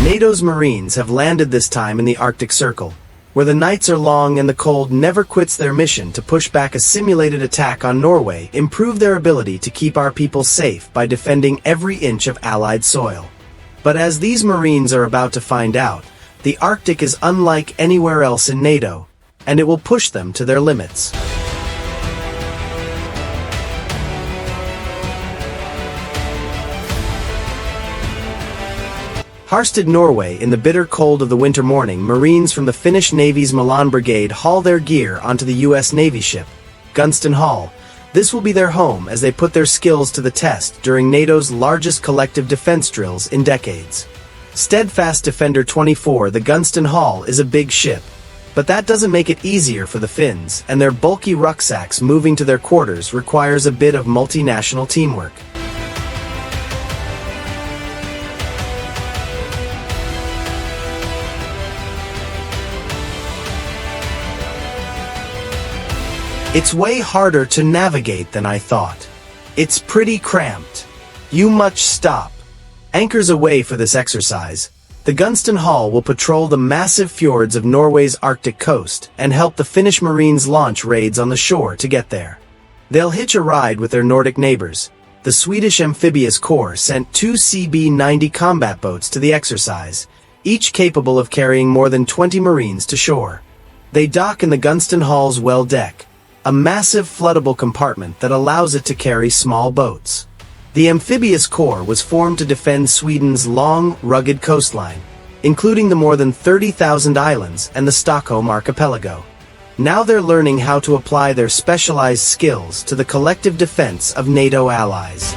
NATO's Marines have landed this time in the Arctic Circle, where the nights are long and the cold never quits. Their mission to push back a simulated attack on Norway, improve their ability to keep our people safe by defending every inch of Allied soil. But as these Marines are about to find out, the Arctic is unlike anywhere else in NATO, and it will push them to their limits. Harstad, Norway. In the bitter cold of the winter morning, Marines from the Finnish Navy's Milan Brigade haul their gear onto the U.S. Navy ship, Gunston Hall. This will be their home as they put their skills to the test during NATO's largest collective defense drills in decades. Steadfast Defender 24, the Gunston Hall is a big ship, but that doesn't make it easier for the Finns, and their bulky rucksacks moving to their quarters requires a bit of multinational teamwork. It's way harder to navigate than I thought. It's pretty cramped. You must stop. Anchors away for this exercise. The Gunston Hall will patrol the massive fjords of Norway's Arctic coast and help the Finnish Marines launch raids on the shore to get there. They'll hitch a ride with their Nordic neighbors. The Swedish Amphibious Corps sent 2 CB-90 combat boats to the exercise, each capable of carrying more than 20 Marines to shore. They dock in the Gunston Hall's well deck, a massive floodable compartment that allows it to carry small boats. The Amphibious Corps was formed to defend Sweden's long, rugged coastline, including the more than 30,000 islands and the Stockholm archipelago. Now they're learning how to apply their specialized skills to the collective defense of NATO allies.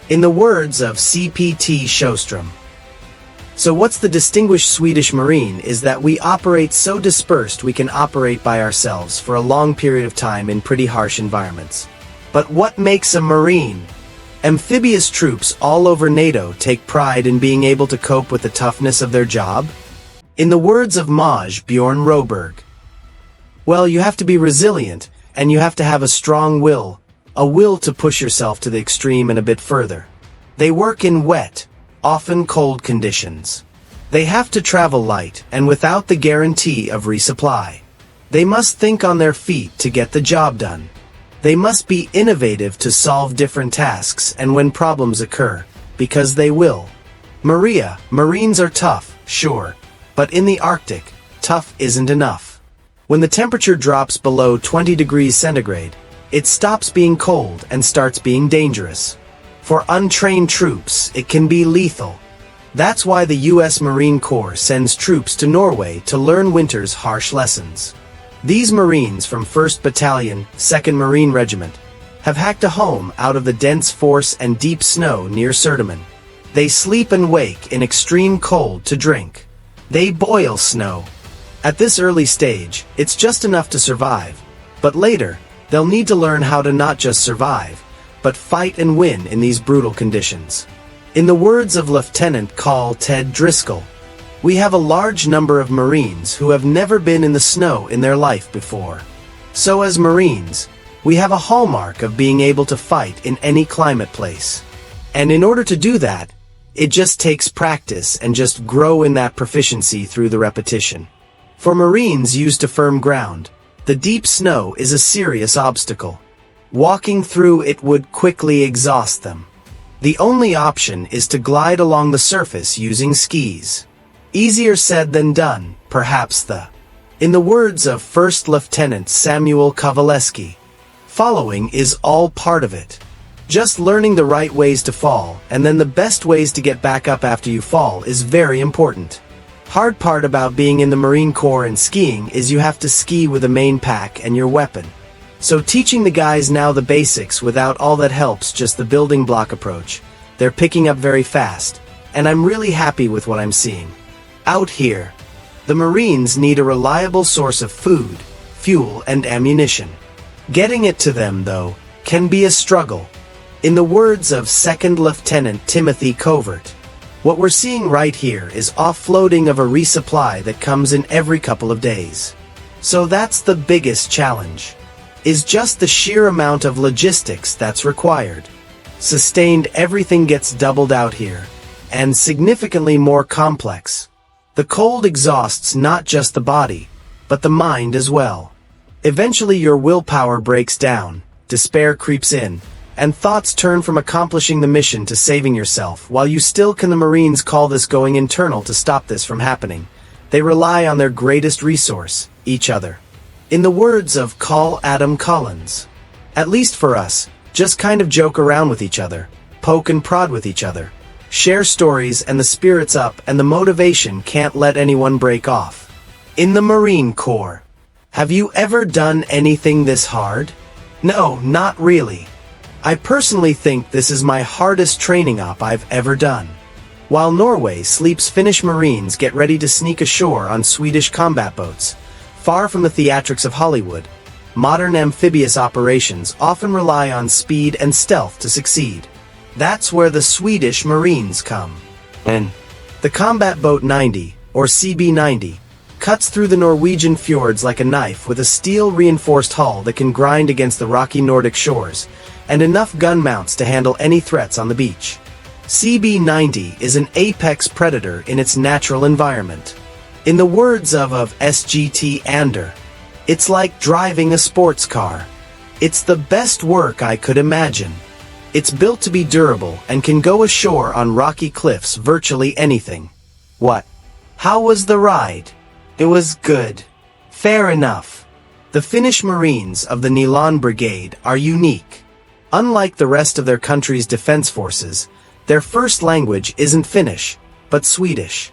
In the words of CPT Sjöström. So what's the distinguished Swedish Marine is that we operate so dispersed we can operate by ourselves for a long period of time in pretty harsh environments. But what makes a Marine? Amphibious troops all over NATO take pride in being able to cope with the toughness of their job. In the words of Maj Bjorn Roberg, well, you have to be resilient, and you have to have a strong will. A will to push yourself to the extreme and a bit further. They work in wet, often cold conditions. They have to travel light and without the guarantee of resupply. They must think on their feet to get the job done. They must be innovative to solve different tasks and when problems occur, because they will. Maria, Marines are tough, sure, but in the Arctic, tough isn't enough. When the temperature drops below 20 degrees centigrade, it stops being cold and starts being dangerous. For untrained troops, it can be lethal. That's why the U.S. Marine Corps sends troops to Norway to learn winter's harsh lessons. These Marines from 1st Battalion, 2nd Marine Regiment, have hacked a home out of the dense force and deep snow near Söderman. They sleep and wake in extreme cold to drink. They boil snow. At this early stage, it's just enough to survive, but later, they'll need to learn how to not just survive, but fight and win in these brutal conditions. In the words of Lieutenant Col Ted Driscoll, we have a large number of Marines who have never been in the snow in their life before. So as Marines, we have a hallmark of being able to fight in any climate place. And in order to do that, it just takes practice and just grow in that proficiency through the repetition. For Marines used to firm ground, the deep snow is a serious obstacle. Walking through it would quickly exhaust them. The only option is to glide along the surface using skis. Easier said than done, perhaps in the words of First Lieutenant Samuel Kowaleski, following is all part of it. Just learning the right ways to fall, and then the best ways to get back up after you fall is very important. Hard part about being in the Marine Corps and skiing is you have to ski with a main pack and your weapon. So teaching the guys now the basics without all that helps just the building block approach. They're picking up very fast, and I'm really happy with what I'm seeing. Out here, the Marines need a reliable source of food, fuel, and ammunition. Getting it to them, though, can be a struggle. In the words of 2nd Lieutenant Timothy Covert, What we're seeing right here is offloading of a resupply that comes in every couple of days. So that's the biggest challenge, is just the sheer amount of logistics that's required. Sustained, everything gets doubled out here, and significantly more complex. The cold exhausts not just the body, but the mind as well. Eventually your willpower breaks down, despair creeps in, and thoughts turn from accomplishing the mission to saving yourself. While you still can, the Marines call this going internal to stop this from happening. They rely on their greatest resource, each other. In the words of Call Adam Collins, at least for us, just kind of joke around with each other, poke and prod with each other, share stories, and the spirit's up and the motivation can't let anyone break off. In the Marine Corps, have you ever done anything this hard? No, not really. I personally think this is my hardest training op I've ever done. While Norway sleeps, Finnish Marines get ready to sneak ashore on Swedish combat boats. Far from the theatrics of Hollywood, modern amphibious operations often rely on speed and stealth to succeed. That's where the Swedish Marines come in. The combat boat 90, or CB-90, cuts through the Norwegian fjords like a knife with a steel-reinforced hull that can grind against the rocky Nordic shores, and enough gun mounts to handle any threats on the beach. CB-90 is an apex predator in its natural environment. In the words of SGT Ander, it's like driving a sports car. It's the best work I could imagine. It's built to be durable and can go ashore on rocky cliffs, virtually anything. What? How was the ride? It was good. Fair enough. The Finnish Marines of the Naval Brigade are unique. Unlike the rest of their country's defense forces, their first language isn't Finnish, but Swedish.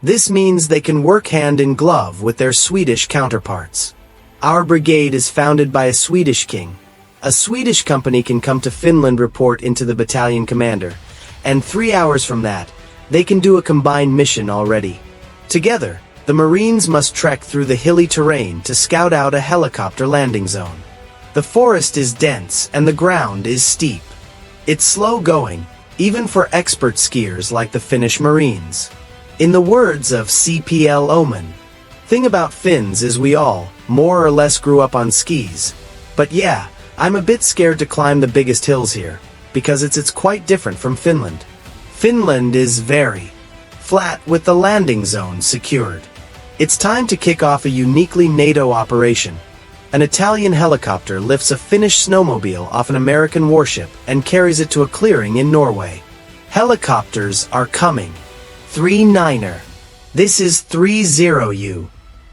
This means they can work hand in glove with their Swedish counterparts. Our brigade is founded by a Swedish king. A Swedish company can come to Finland, report into the battalion commander, and 3 hours from that, they can do a combined mission already. Together, the Marines must trek through the hilly terrain to scout out a helicopter landing zone. The forest is dense and the ground is steep. It's slow going, even for expert skiers like the Finnish Marines. In the words of CPL Oman, thing about Finns is we all, more or less, grew up on skis. But yeah, I'm a bit scared to climb the biggest hills here, because it's quite different from Finland. Finland is very flat with the landing zone secured. It's time to kick off a uniquely NATO operation. An Italian helicopter lifts a Finnish snowmobile off an American warship and carries it to a clearing in Norway. Helicopters are coming. 39er. This is 30U.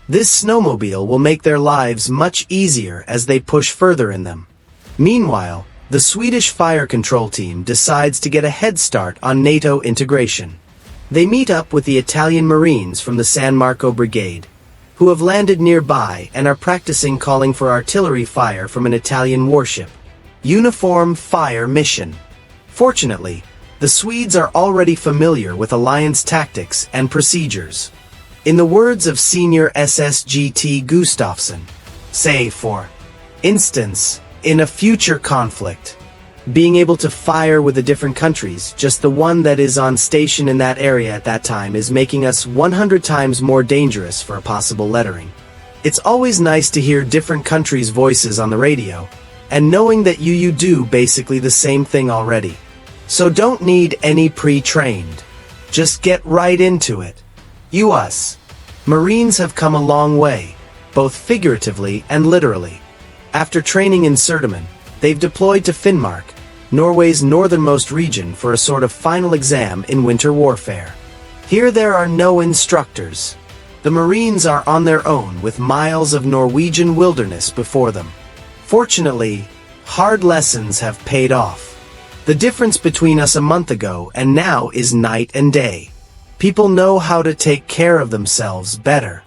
This snowmobile will make their lives much easier as they push further in them. Meanwhile, the Swedish fire control team decides to get a head start on NATO integration. They meet up with the Italian Marines from the San Marco Brigade, who have landed nearby and are practicing calling for artillery fire from an Italian warship. Uniform fire mission. Fortunately, the Swedes are already familiar with alliance tactics and procedures. In the words of Senior SSGT Gustafsson, say for instance, in a future conflict, being able to fire with the different countries, just the one that is on station in that area at that time, is making us 100 times more dangerous for a possible lettering. It's always nice to hear different countries' voices on the radio, and knowing that you do basically the same thing already. So don't need any pre-trained. Just get right into it. Us Marines have come a long way, both figuratively and literally. After training in Surdeman, they've deployed to Finnmark, Norway's northernmost region, for a sort of final exam in winter warfare. Here there are no instructors. The Marines are on their own with miles of Norwegian wilderness before them. Fortunately, hard lessons have paid off. The difference between us a month ago and now is night and day. People know how to take care of themselves better.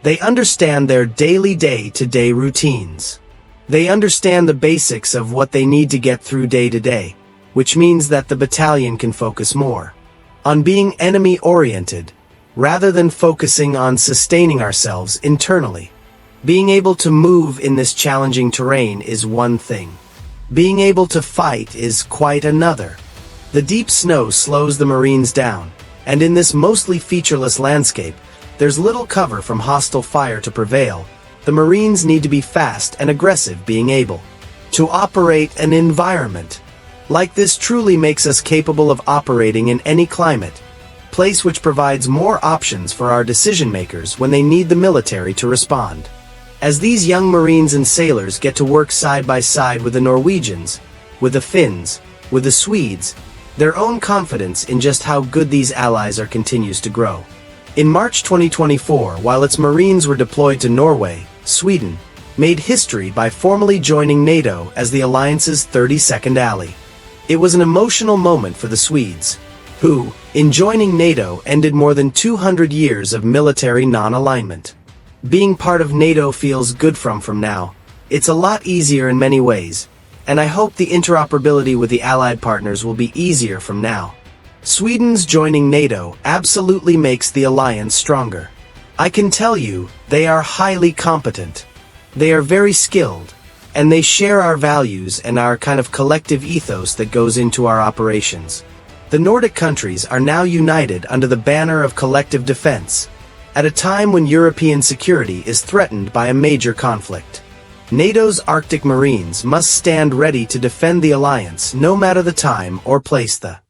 They understand their daily day-to-day routines. They understand the basics of what they need to get through day to day, which means that the battalion can focus more on being enemy-oriented, rather than focusing on sustaining ourselves internally. Being able to move in this challenging terrain is one thing. Being able to fight is quite another. The deep snow slows the Marines down, And in this mostly featureless landscape, there's little cover from hostile fire to prevail. The Marines need to be fast and aggressive, being able to operate an environment like this truly makes us capable of operating in any climate, place which provides more options for our decision makers when they need the military to respond. As these young Marines and sailors get to work side by side with the Norwegians, with the Finns, with the Swedes, their own confidence in just how good these allies are continues to grow. In March 2024, while its Marines were deployed to Norway, Sweden made history by formally joining NATO as the alliance's 32nd ally. It was an emotional moment for the Swedes, who, in joining NATO, ended more than 200 years of military non-alignment. Being part of NATO feels good from now. It's a lot easier in many ways, and I hope the interoperability with the allied partners will be easier from now. Sweden's joining NATO absolutely makes the alliance stronger. I can tell you, they are highly competent. They are very skilled, and they share our values and our kind of collective ethos that goes into our operations. The Nordic countries are now united under the banner of collective defense, at a time when European security is threatened by a major conflict. NATO's Arctic Marines must stand ready to defend the alliance no matter the time or place. The